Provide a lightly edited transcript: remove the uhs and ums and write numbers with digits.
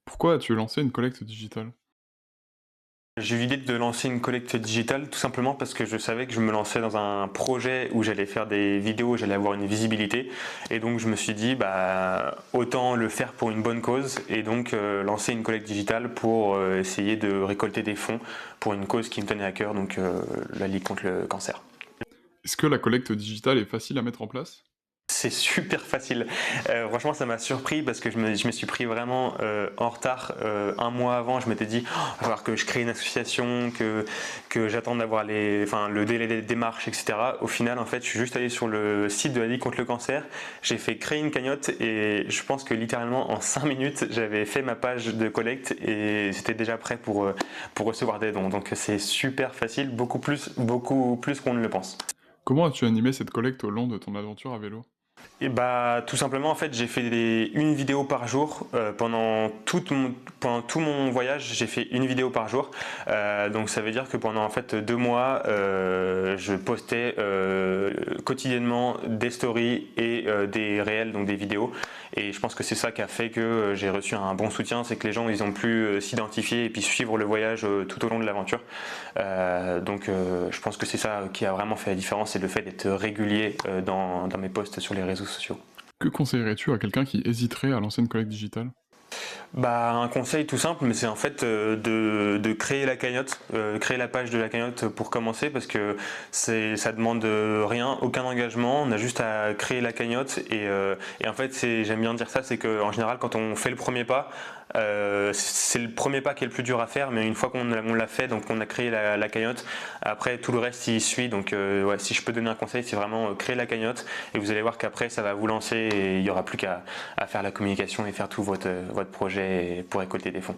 Pourquoi as-tu lancé une collecte digitale? J'ai eu l'idée de lancer une collecte digitale tout simplement parce que je savais que je me lançais dans un projet où j'allais faire des vidéos, j'allais avoir une visibilité et donc je me suis dit bah autant le faire pour une bonne cause et donc lancer une collecte digitale pour essayer de récolter des fonds pour une cause qui me tenait à cœur, donc la Ligue contre le cancer. Est-ce que la collecte digitale est facile à mettre en place? C'est super facile. Franchement, ça m'a surpris parce que je me suis pris vraiment en retard. Un mois avant, je m'étais dit, oh, il va falloir que je crée une association, que j'attende d'avoir le délai des démarches, etc. Au final, en fait, je suis juste allé sur le site de la Ligue contre le cancer. J'ai fait créer une cagnotte et je pense que littéralement en 5 minutes, j'avais fait ma page de collecte et c'était déjà prêt pour recevoir des dons. Donc c'est super facile, beaucoup plus qu'on ne le pense. Comment as-tu animé cette collecte au long de ton aventure à vélo? Et bah tout simplement en fait j'ai fait une vidéo par jour pendant tout mon voyage. J'ai fait une vidéo par jour. Donc ça veut dire que pendant en fait 2 mois je postais quotidiennement des stories et des réels, donc des vidéos, et je pense que c'est ça qui a fait que j'ai reçu un bon soutien. C'est que les gens ils ont pu s'identifier et puis suivre le voyage tout au long de l'aventure. Je pense que c'est ça qui a vraiment fait la différence, c'est le fait d'être régulier dans mes posts sur les réseaux sociaux. Que conseillerais-tu à quelqu'un qui hésiterait à lancer une collecte digitale? Bah, un conseil tout simple, mais c'est en fait de créer la cagnotte, créer la page de la cagnotte pour commencer, parce que ça demande rien, aucun engagement. On a juste à créer la cagnotte et en fait j'aime bien dire ça, c'est qu'en général quand on fait le premier pas, c'est le premier pas qui est le plus dur à faire, mais une fois qu'on l'a fait, donc on a créé la cagnotte, après tout le reste il suit. Donc ouais, si je peux donner un conseil, c'est vraiment créer la cagnotte et vous allez voir qu'après ça va vous lancer et il n'y aura plus qu'à faire la communication et faire tout votre projet pour récolter des fonds.